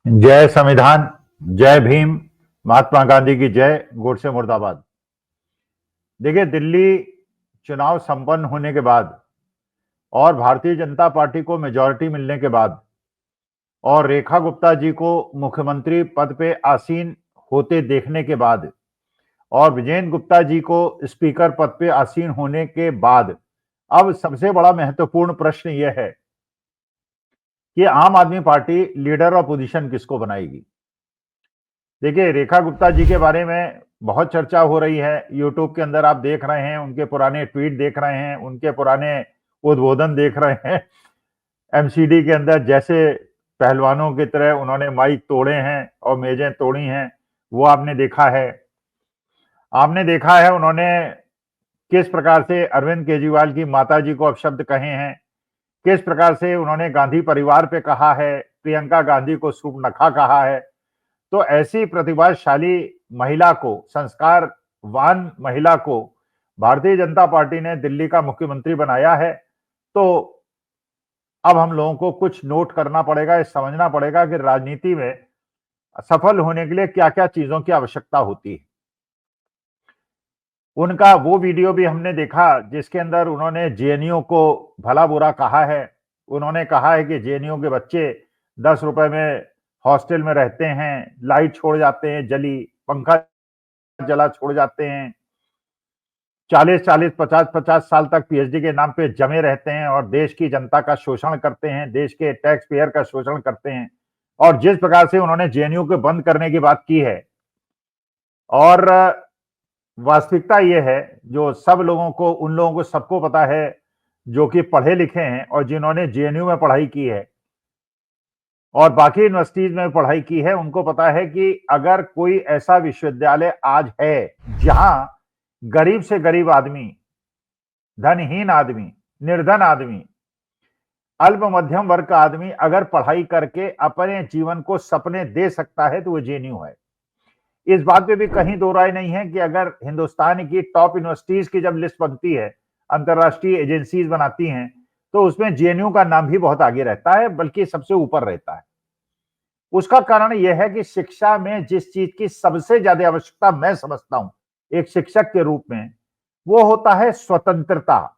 जय संविधान, जय भीम, महात्मा गांधी की जय, गोडसे मुर्दाबाद। देखिए, दिल्ली चुनाव संपन्न होने के बाद और भारतीय जनता पार्टी को मेजॉरिटी मिलने के बाद और रेखा गुप्ता जी को मुख्यमंत्री पद पे आसीन होते देखने के बाद और विजेंद्र गुप्ता जी को स्पीकर पद पे आसीन होने के बाद अब सबसे बड़ा महत्वपूर्ण प्रश्न यह है कि आम आदमी पार्टी लीडर ऑपोजिशन किसको बनाएगी। देखिए, रेखा गुप्ता जी के बारे में बहुत चर्चा हो रही है। यूट्यूब के अंदर आप देख रहे हैं, उनके पुराने ट्वीट देख रहे हैं, उनके पुराने उद्बोधन देख रहे हैं। एमसीडी के अंदर जैसे पहलवानों की तरह उन्होंने माइक तोड़े हैं और मेजें तोड़ी हैं, वो आपने देखा है। आपने देखा है उन्होंने किस प्रकार से अरविंद केजरीवाल की माताजी को अपशब्द कहे हैं, किस प्रकार से उन्होंने गांधी परिवार पे कहा है, प्रियंका गांधी को सूर्पनखा कहा है। तो ऐसी प्रतिभाशाली महिला को, संस्कारवान महिला को भारतीय जनता पार्टी ने दिल्ली का मुख्यमंत्री बनाया है। तो अब हम लोगों को कुछ नोट करना पड़ेगा, ये समझना पड़ेगा कि राजनीति में सफल होने के लिए क्या-क्या चीजों की आवश्यकता होती है। उनका वो वीडियो भी हमने देखा जिसके अंदर उन्होंने जेएनयू को भला बुरा कहा है। उन्होंने कहा है कि जेएनयू के बच्चे 10 रुपए में हॉस्टल में रहते हैं, लाइट छोड़ जाते हैं जली, पंखा जला छोड़ जाते हैं, 40-40, 50-50 साल तक पीएचडी के नाम पे जमे रहते हैं और देश की जनता का शोषण करते हैं, देश के टैक्स पेयर का शोषण करते हैं। और जिस प्रकार से उन्होंने जेएनयू को बंद करने की बात की है, और वास्तविकता ये है, जो सब लोगों को, उन लोगों को सबको पता है जो कि पढ़े लिखे हैं और जिन्होंने जेएनयू में पढ़ाई की है और बाकी यूनिवर्सिटीज में पढ़ाई की है, उनको पता है कि अगर कोई ऐसा विश्वविद्यालय आज है जहां गरीब से गरीब आदमी, धनहीन आदमी, निर्धन आदमी, अल्प मध्यम वर्ग का आदमी अगर पढ़ाई करके अपने जीवन को सपने दे सकता है तो वो जेएनयू है। इस बात पे भी कहीं दो राय नहीं है कि अगर हिंदुस्तान की टॉप यूनिवर्सिटीज की जब लिस्ट बनती है, अंतरराष्ट्रीय एजेंसीज बनाती हैं, तो उसमें जेएनयू का नाम भी बहुत आगे रहता है, बल्कि सबसे ऊपर रहता है। उसका कारण यह है कि शिक्षा में जिस चीज की सबसे ज्यादा आवश्यकता मैं समझता हूं एक शिक्षक के रूप में, वो होता है स्वतंत्रता,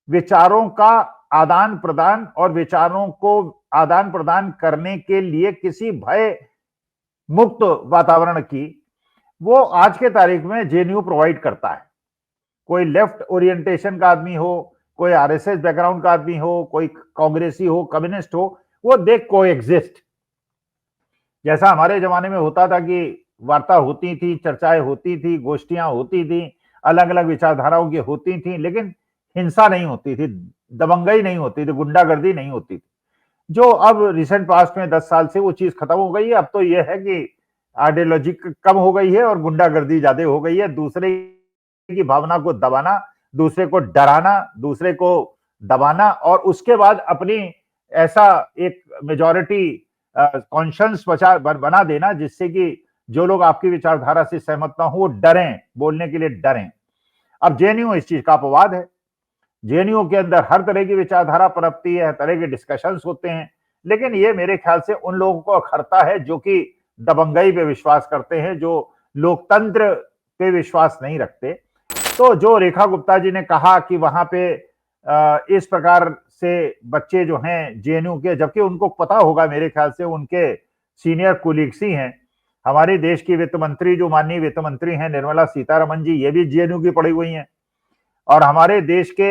विचारों का आदान प्रदान और विचारों को आदान प्रदान करने के लिए किसी भय मुक्त वातावरण की, वो आज के तारीख में जेएनयू प्रोवाइड करता है। कोई लेफ्ट ओरिएंटेशन का आदमी हो, कोई आरएसएस बैकग्राउंड का आदमी हो, कोई कांग्रेसी हो, कम्युनिस्ट हो, वो दे कोएग्जिस्ट। जैसा हमारे जमाने में होता था कि वार्ता होती थी, चर्चाएं होती थी, गोष्ठियां होती थी, अलग अलग विचारधाराओं की होती थी, लेकिन हिंसा नहीं होती थी, दबंगई नहीं होती थी, गुंडागर्दी नहीं होती थी। जो अब रिसेंट पास्ट में 10 साल से वो चीज खत्म हो गई है। अब तो यह है कि आइडियोलॉजी कम हो गई है और गुंडागर्दी ज्यादा हो गई है। दूसरे की भावना को दबाना, दूसरे को डराना, दूसरे को दबाना और उसके बाद अपनी ऐसा एक मेजॉरिटी कॉन्शियंस बना देना जिससे कि जो लोग आपकी विचारधारा से सहमत ना हो वो डरें, बोलने के लिए डरें। अब जेएनयू इस चीज का अपवाद है। जेएनयू के अंदर हर तरह की विचारधारा पनपती है, हर तरह के डिस्कशंस होते हैं, लेकिन ये मेरे ख्याल से उन लोगों को अखरता है जो कि दबंगई पे विश्वास करते हैं, जो लोकतंत्र पे विश्वास नहीं रखते। तो जो रेखा गुप्ता जी ने कहा कि वहां पे इस प्रकार से बच्चे जो हैं जेएनयू के, जबकि उनको पता होगा, मेरे ख्याल से उनके सीनियर कोलीग्स ही हैं। हमारे देश की वित्त मंत्री, जो माननीय वित्त मंत्री हैं निर्मला सीतारमण जी, ये भी जेएनयू की पढ़ी हुई हैं। और हमारे देश के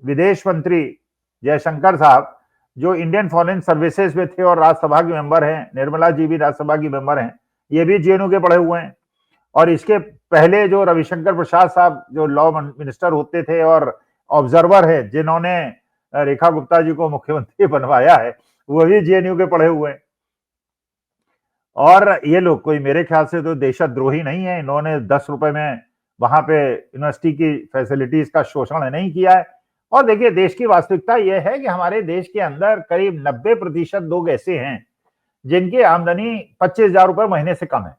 विदेश मंत्री जयशंकर साहब, जो इंडियन फॉरेन सर्विसेज में थे और राज्यसभा के मेंबर हैं, निर्मला जी भी राज्यसभा की मेंबर हैं, ये भी जेएनयू के पढ़े हुए हैं। और इसके पहले जो रविशंकर प्रसाद साहब, जो लॉ मिनिस्टर होते थे और ऑब्जर्वर है, जिन्होंने रेखा गुप्ता जी को मुख्यमंत्री बनवाया है, वो भी जेएनयू के पढ़े हुए हैं। और ये लोग कोई मेरे ख्याल से तो देशद्रोही नहीं है। इन्होंने 10 रुपए में वहां पे यूनिवर्सिटी की फैसिलिटीज का शोषण नहीं किया है। और देखिए, देश की वास्तविकता यह है कि हमारे देश के अंदर करीब 90% लोग ऐसे हैं जिनकी आमदनी 25,000 रुपए महीने से कम है।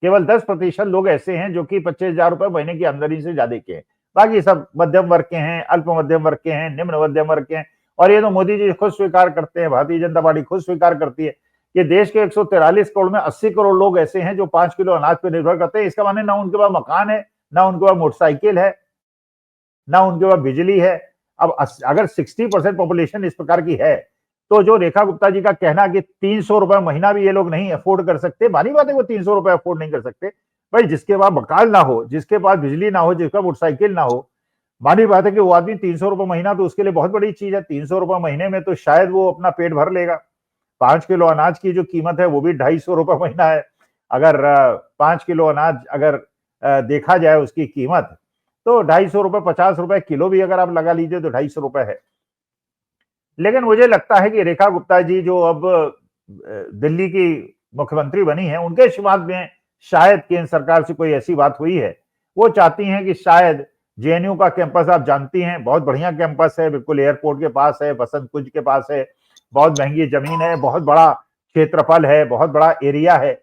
केवल 10% लोग ऐसे हैं जो कि 25,000 रुपए महीने की आमदनी से ज्यादा के हैं। बाकी सब मध्यम वर्ग के हैं, अल्प मध्यम वर्ग के हैं, निम्न मध्यम वर्ग के हैं। और ये तो मोदी जी खुद स्वीकार करते हैं, भारतीय जनता पार्टी खुद स्वीकार करती है कि देश के 143 करोड़ में 80 करोड़ लोग ऐसे हैं जो 5 किलो अनाज पर निर्भर करते हैं। इसका माने ना उनके पास मकान है, ना उनके पास मोटरसाइकिल है, ना उनके पास बिजली है। अब अगर 60% पॉपुलेशन इस प्रकार की है, तो जो रेखा गुप्ता जी का कहना कि 300 रुपए महीना भी ये लोग नहीं अफोर्ड कर सकते, मानी बात है वो 300 रुपए अफोर्ड नहीं कर सकते। भाई जिसके पास मकान ना हो, जिसके पास बिजली ना हो, जिसका मोटरसाइकिल ना हो, मानी बात है कि वो आदमी 300 रुपए महीना तो उसके लिए बहुत बड़ी चीज है। 300 रुपए महीने में तो शायद वो अपना पेट भर लेगा। 5 किलो अनाज की जो कीमत है वो भी 250 रुपए महीना है। अगर 5 किलो अनाज अगर देखा जाए उसकी कीमत, तो 250 रुपए, 50 रुपए किलो भी अगर आप लगा लीजिए तो 250 रुपए है। लेकिन मुझे लगता है कि रेखा गुप्ता जी जो अब दिल्ली की मुख्यमंत्री बनी है, उनके शिमात में शायद केंद्र सरकार से कोई ऐसी बात हुई है। वो चाहती हैं कि शायद जेएनयू का कैंपस आप जानती हैं, बहुत बढ़िया कैंपस है, बिल्कुल एयरपोर्ट के पास है, बसंत कुंज के पास है, बहुत महंगी जमीन है, बहुत बड़ा क्षेत्रफल है, बहुत बड़ा एरिया है,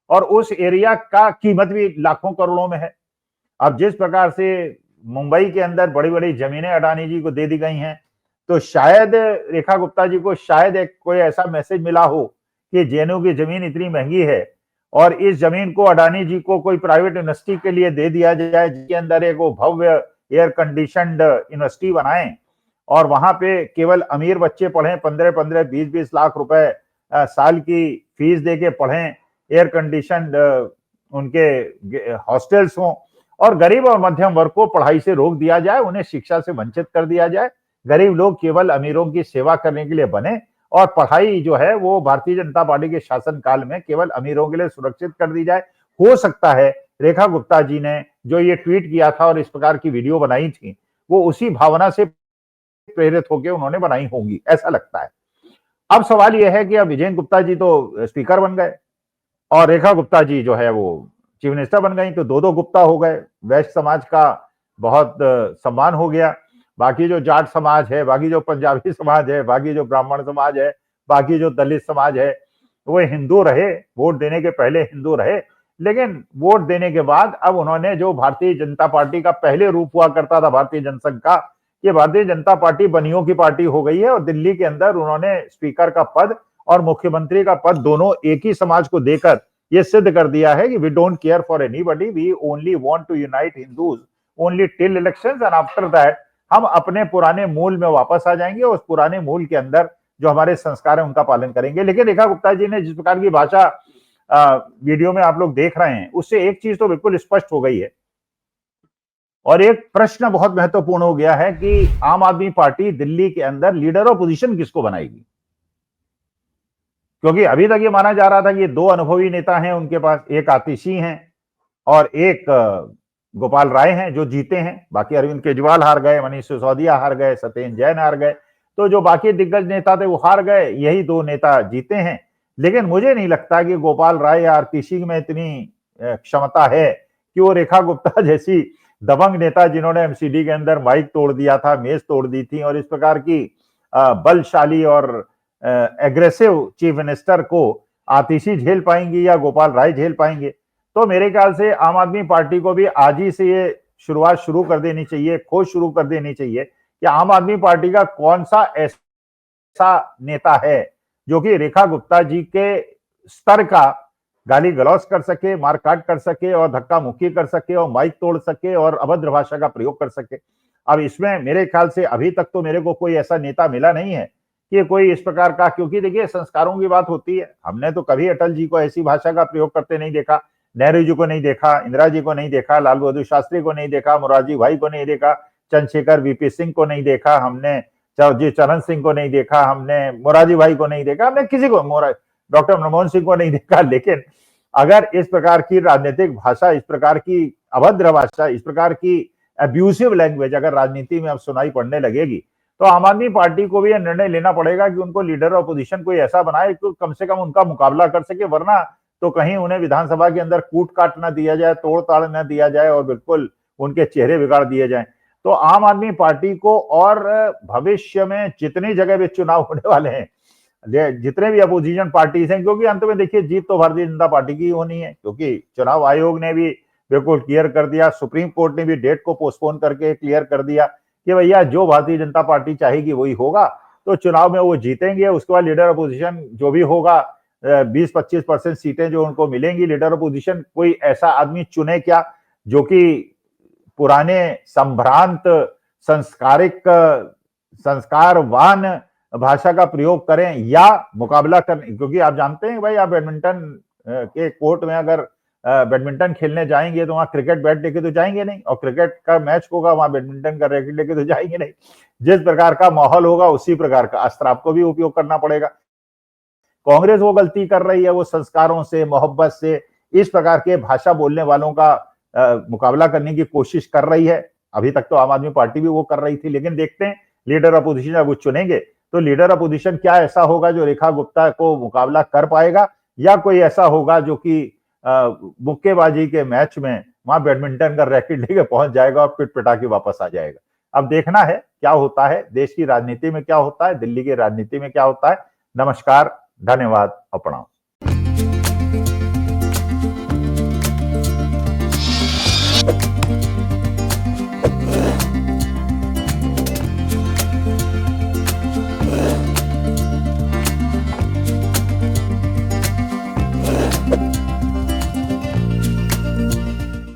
और उस एरिया का कीमत भी लाखों करोड़ों में है। अब जिस प्रकार से मुंबई के अंदर बड़ी बड़ी जमीनें अडानी जी को दे दी गई हैं, तो शायद रेखा गुप्ता जी को शायद एक कोई ऐसा मैसेज मिला हो कि जेएनयू की जमीन इतनी महंगी है और इस जमीन को अडानी जी को कोई प्राइवेट यूनिवर्सिटी के लिए दे दिया जाए, जिसके अंदर एक वो भव्य एयर कंडीशनड यूनिवर्सिटी बनाएं और वहां पे केवल अमीर बच्चे पढ़ें, 15-15, 20-20 लाख रुपए साल की फीस दे के पढ़ें, एयर कंडीशनड उनके हॉस्टल्स हों, और गरीब और मध्यम वर्ग को पढ़ाई से रोक दिया जाए, उन्हें शिक्षा से वंचित कर दिया जाए। गरीब लोग केवल अमीरों की सेवा करने के लिए बने और पढ़ाई जो है वो भारतीय जनता पार्टी के शासनकाल में केवल अमीरों के लिए सुरक्षित कर दी जाए। हो सकता है रेखा गुप्ता जी ने जो ये ट्वीट किया था और इस प्रकार की वीडियो बनाई थी, वो उसी भावना से प्रेरित होकर उन्होंने बनाई होंगी, ऐसा लगता है। अब सवाल यह है कि अब विजय गुप्ता जी तो स्पीकर बन गए और रेखा गुप्ता जी जो है वो चीफ मिनिस्टर बन गई, तो दो गुप्ता हो गए। वैश्य समाज का बहुत सम्मान हो गया, बाकी जो जाट समाज है, बाकी जो पंजाबी समाज है, बाकी जो ब्राह्मण समाज है, बाकी जो दलित समाज है, वो हिंदू रहे, वोट देने के पहले हिंदू रहे, लेकिन वोट देने के बाद अब उन्होंने जो भारतीय जनता पार्टी का पहले रूप हुआ करता था भारतीय जनसंघ का, ये भारतीय जनता पार्टी बनियों की पार्टी हो गई है और दिल्ली के अंदर उन्होंने स्पीकर का पद और मुख्यमंत्री का पद दोनों एक ही समाज को देकर ये सिद्ध कर दिया है कि we don't care for anybody, we only want to unite Hindus only till elections and after that हम अपने पुराने मूल में वापस आ जाएंगे और उस पुराने मूल के अंदर जो हमारे संस्कार है उनका पालन करेंगे। लेकिन रेखा गुप्ता जी ने जिस प्रकार की भाषा वीडियो में आप लोग देख रहे हैं, उससे एक चीज तो बिल्कुल स्पष्ट हो गई है और एक प्रश्न बहुत महत्वपूर्ण हो गया है कि आम आदमी पार्टी दिल्ली के अंदर लीडर ऑपोजिशन किसको बनाएगी। क्योंकि अभी तक ये माना जा रहा था कि ये दो अनुभवी नेता हैं उनके पास, एक आतिशी हैं और एक गोपाल राय हैं जो जीते हैं। बाकी अरविंद केजरीवाल हार गए, मनीष सिसोदिया हार गए, सत्येंद्र जैन हार गए, तो जो बाकी दिग्गज नेता थे वो हार गए, यही दो नेता जीते हैं। लेकिन मुझे नहीं लगता कि गोपाल राय या आतिशी में इतनी क्षमता है कि वो रेखा गुप्ता जैसी दबंग नेता जिन्होंने एमसीडी के अंदर माइक तोड़ दिया था, मेज तोड़ दी थी और इस प्रकार की बलशाली और एग्रेसिव चीफ मिनिस्टर को आतिशी झेल पाएंगी या गोपाल राय झेल पाएंगे। तो मेरे ख्याल से आम आदमी पार्टी को भी आज ही से ये शुरुआत शुरू कर देनी चाहिए, खोज शुरू कर देनी चाहिए कि आम आदमी पार्टी का कौन सा ऐसा नेता है जो कि रेखा गुप्ता जी के स्तर का गाली गलौज कर सके, मारकाट कर सके और धक्का मुक्की कर सके और माइक तोड़ सके और अभद्र भाषा का प्रयोग कर सके। अब इसमें मेरे ख्याल से अभी तक तो मेरे को कोई ऐसा नेता मिला नहीं है कि कोई इस प्रकार का, क्योंकि देखिए संस्कारों की बात होती है। हमने तो कभी अटल जी को ऐसी भाषा का प्रयोग करते नहीं देखा, नेहरू जी को नहीं देखा, इंदिरा जी को नहीं देखा, लाल बहादुर शास्त्री को नहीं देखा, मोरारजी भाई को नहीं देखा, चंद्रशेखर वीपी सिंह को नहीं देखा, हमने चरण सिंह को नहीं देखा, हमने मोरारजी भाई को नहीं देखा, हमने किसी को, डॉक्टर मनमोहन सिंह को नहीं देखा। लेकिन अगर इस प्रकार की राजनीतिक भाषा, इस प्रकार की अभद्र भाषा, इस प्रकार की अब्यूसिव लैंग्वेज अगर राजनीति में अब सुनाई पड़ने लगेगी, तो आम आदमी पार्टी को भी यह निर्णय लेना पड़ेगा कि उनको लीडर ऑपोजिशन कोई ऐसा बनाए कि कम से कम उनका मुकाबला कर सके, वरना तो कहीं उन्हें विधानसभा के अंदर कूट काट न दिया जाए, तोड़ ताड़ न दिया जाए और बिल्कुल उनके चेहरे बिगाड़ दिए जाए। तो आम आदमी पार्टी को और भविष्य में जितनी जगह भी चुनाव होने वाले हैं, जितने भी अपोजिशन पार्टीज हैं, क्योंकि अंत में देखिए जीत तो भारतीय जनता पार्टी की होनी है, क्योंकि चुनाव आयोग ने भी बिल्कुल क्लियर कर दिया, सुप्रीम कोर्ट ने भी डेट को पोस्टपोन करके क्लियर कर दिया कि भैया जो भारतीय जनता पार्टी चाहेगी वही होगा, तो चुनाव में वो जीतेंगे। उसके बाद लीडर अपोजिशन जो भी होगा 20-25% सीटें जो उनको मिलेंगी लीडर अपोजिशन, कोई ऐसा आदमी चुने क्या जो कि पुराने संभ्रांत संस्कारिक संस्कारवान भाषा का प्रयोग करें या मुकाबला करें, क्योंकि आप जानते हैं भाई, आप बैडमिंटन के कोर्ट में अगर बैडमिंटन खेलने जाएंगे तो वहां क्रिकेट बैट लेके तो जाएंगे नहीं, और क्रिकेट का मैच होगा वहां बैडमिंटन का रैकेट लेके तो जाएंगे नहीं। जिस प्रकार का माहौल होगा उसी प्रकार का अस्त्र आपको भी उपयोग करना पड़ेगा। कांग्रेस वो गलती कर रही है, वो संस्कारों से मोहब्बत से इस प्रकार के भाषा बोलने वालों का मुकाबला करने की कोशिश कर रही है। अभी तक तो आम आदमी पार्टी भी वो कर रही थी, लेकिन देखते हैं लीडर अपोजिशन जब वो चुनेंगे तो लीडर अपोजिशन क्या ऐसा होगा जो रेखा गुप्ता को मुकाबला कर पाएगा, या कोई ऐसा होगा जो कि मुक्केबाजी के मैच में वहां बैडमिंटन का रैकेट लेके पहुंच जाएगा और पिट पिटा के वापस आ जाएगा। अब देखना है क्या होता है, देश की राजनीति में क्या होता है, दिल्ली की राजनीति में क्या होता है। नमस्कार, धन्यवाद और प्रणाम।